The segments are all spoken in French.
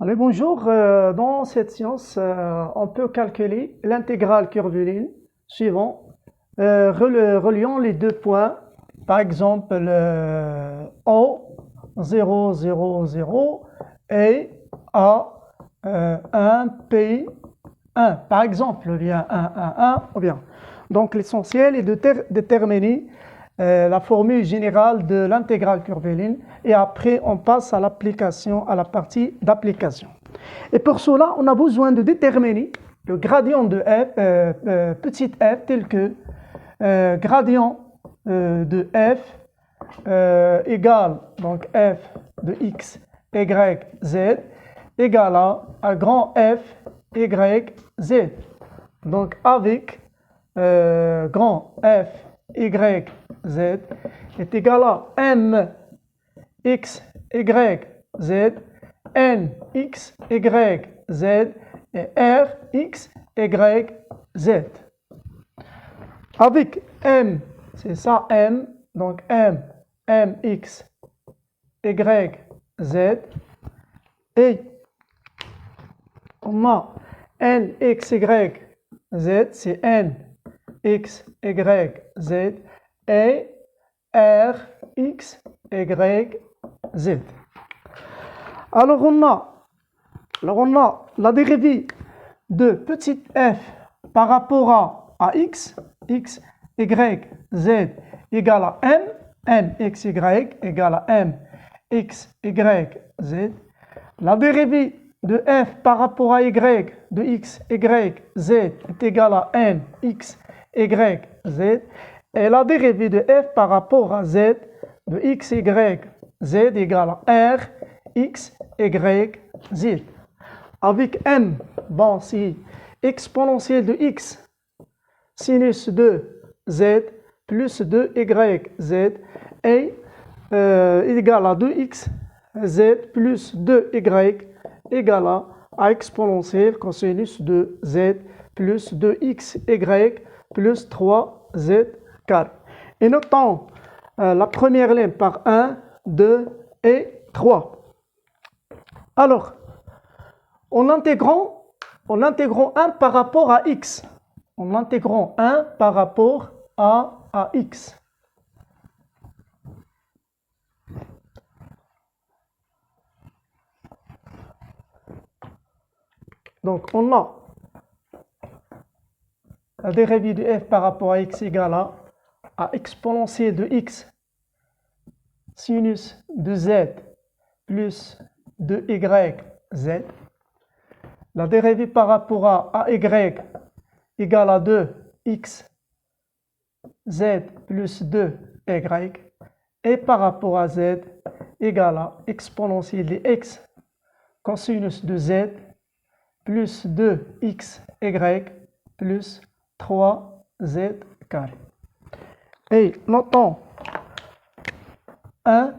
Allez, bonjour. Dans cette science, on peut calculer l'intégrale curviligne suivant, reliant les deux points. Par exemple, O 0, 0, 0 et A 1, P 1. Par exemple, bien 1, 1, 1, ou bien. Donc, l'essentiel est de déterminer la formule générale de l'intégrale curviligne et après on passe à l'application, à la partie d'application. Et pour cela, on a besoin de déterminer le gradient de f, petit f, tel que gradient de f égale donc f de x, y, z égale à grand f, y, z. Donc avec grand f, y, z est égal à m x, y, z, n x, y, z et r x, y, z. Avec m, c'est ça m, donc m, x, y, z et on a n x, y, z, c'est n x, y, z et r x, y, z. Alors on a la dérivée de petit f par rapport à x, y, z égale à m x, y égale à m x, y, z. La dérivée de f par rapport à y de x, y, z est égale à n x, y, z. Et la dérivée de f par rapport à z de x, y, z égale à r, x, y, z. Avec m, bon, c'est exponentielle de x, sinus de z plus 2y, z est égal à 2x, z plus 2y égale à exponentielle cosinus de z plus 2xy plus 3z carré. Et notons la première ligne par 1, 2 et 3. Alors, en intégrant 1 par rapport à x, en intégrant 1 par rapport à x. Donc, on a la dérivée de f par rapport à x égale à exponentielle de x sinus de z plus de y, z. La dérivée par rapport à y égale à 2x, z plus 2y. Et par rapport à z égale à exponentielle de x cosinus de z plus 2xy plus 3z carré. Et notons 1,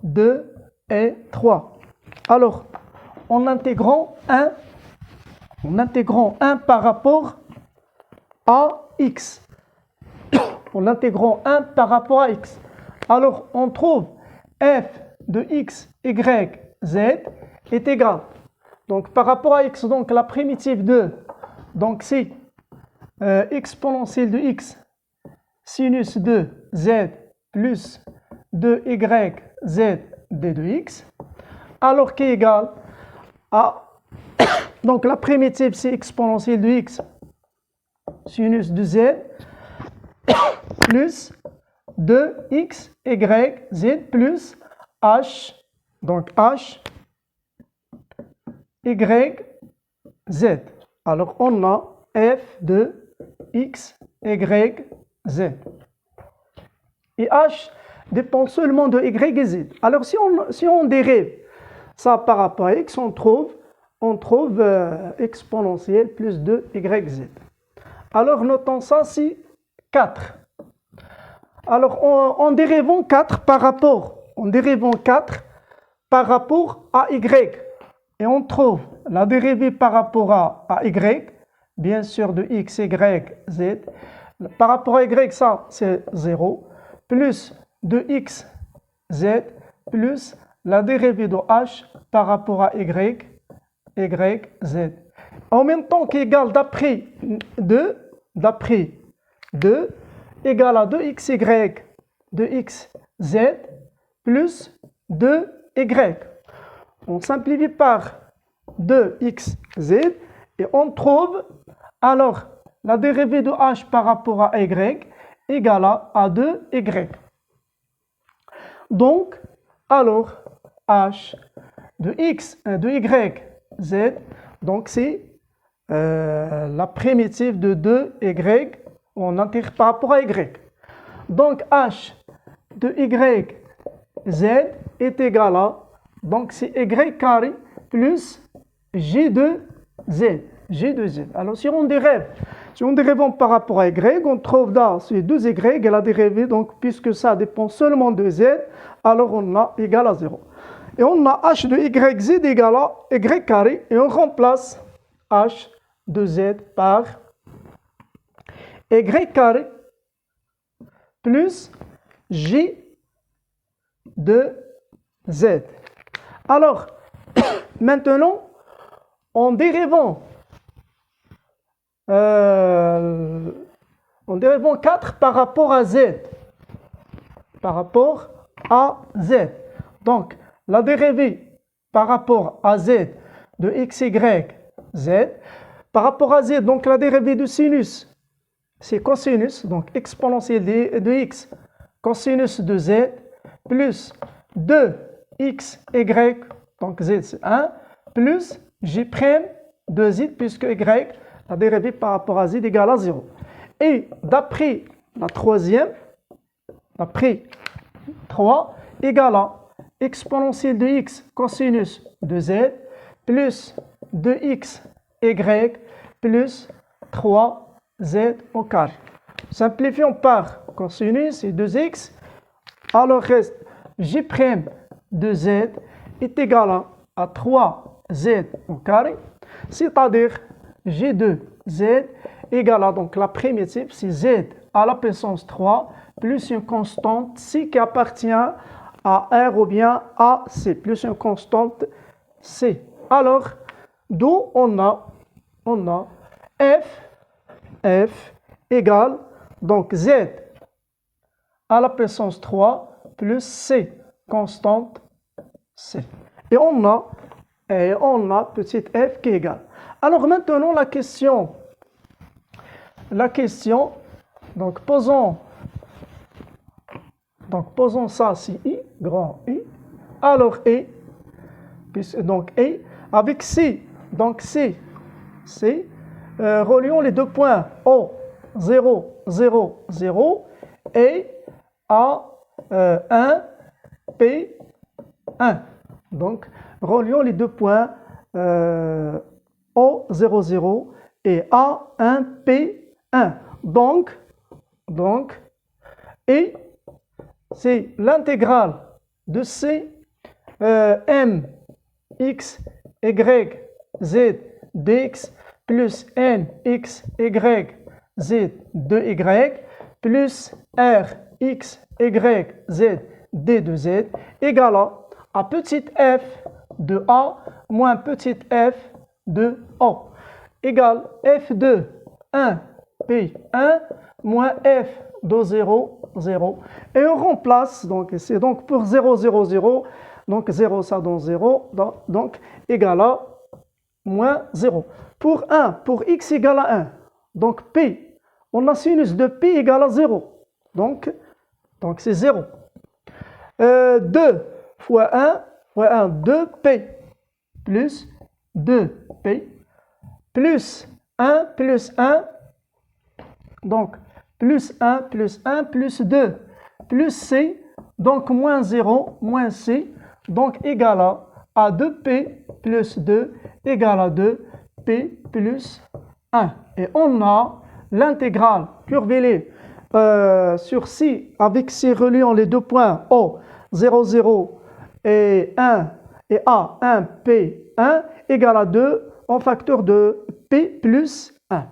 2 et 3. Alors, en intégrant 1 par rapport à x. En intégrant 1 par rapport à x. Alors, on trouve f de x, y, z est égal. Donc, par rapport à x, donc la primitive 2, donc c'est exponentielle de x sinus de z plus 2y, z d de x, alors qui est égal à, donc la primitive c'est exponentielle de x sinus de z plus 2x, y, z plus h, donc h, y, z. Alors on a f de x, y, z. Et h dépend seulement de y et z. Alors si on dérive ça par rapport à x, on trouve exponentielle plus 2y, z. Alors notons ça, c'est 4. Alors en dérivant 4 par rapport à y, et on trouve la dérivée par rapport à y, bien sûr de x, y, z. Par rapport à y, ça c'est 0, plus de x, z, plus la dérivée de h par rapport à y, y, z. En même temps qu'égal d'après 2 égale à 2xy, 2xz plus 2y. On simplifie par 2xz et on trouve alors la dérivée de h par rapport à y égale à 2y. Donc, alors, h de x, de y, z, donc c'est la primitive de 2y, on intègre par rapport à y. Donc, h de y, z est égal à, donc c'est y carré plus g de z. Alors, si on dérive par rapport à y, on trouve là, c'est 2y et la dérivée, donc puisque ça dépend seulement de z, alors on a égal à 0. Et on a h de yz égale à y carré, et on remplace h de z par y carré plus g de z. Alors, maintenant, en dérivant 4 par rapport à z. Donc, la dérivée par rapport à z de xy, z. Par rapport à z, donc la dérivée de sinus, c'est cosinus, donc exponentielle de x, cosinus de z, plus 2xy, donc z c'est 1, plus g' de z, puisque y, la dérivée par rapport à z égale à 0. Et d'après la troisième, d'après 3, égale à exponentielle de x cosinus de z, plus 2xy, plus 3z au carré. Simplifions par cosinus et 2x, alors reste g' de z est égal à 3z au carré, c'est-à-dire g de z égale à, donc la primitive, c'est z à la puissance 3 plus une constante c qui appartient à R ou bien à C, plus une constante C. Alors, d'où on a f égale, donc z à la puissance 3 plus C, constante C. Et on a petite f qui est égale. Alors maintenant la question, donc posons ça si I, grand I, alors E, donc E, avec C, donc C, relions les deux points O, 0, 0, 0, et A, 1, P, 1. Donc, relions les deux points O, 0, 0, et A, 1, P, 1. Donc, E, c'est l'intégrale de C, M, X, Y, Z, dx, plus N, X, Y, Z, 2Y, plus R, X, Y, Z, D de Z, égale à petite f de A moins petite f de O, égale f de 1, P, 1, moins f de 0, 0. Et on remplace, donc c'est donc pour 0, 0, 0, donc 0 ça donne 0, donc égal à moins 0. Pour 1, pour x égale à 1, donc P, on a sinus de P égale à 0, donc c'est 0. 2 fois 1, 2P, plus 2P, plus 1, donc plus 1, plus 2, plus C, donc moins 0, moins C, donc égal à 2P plus 2 égale à 2P plus 1. Et on a l'intégrale curvillée sur C, avec C reliant les deux points O, 0, 0 et 1 et A, 1, P, 1 égale à 2 en facteur de P plus 1.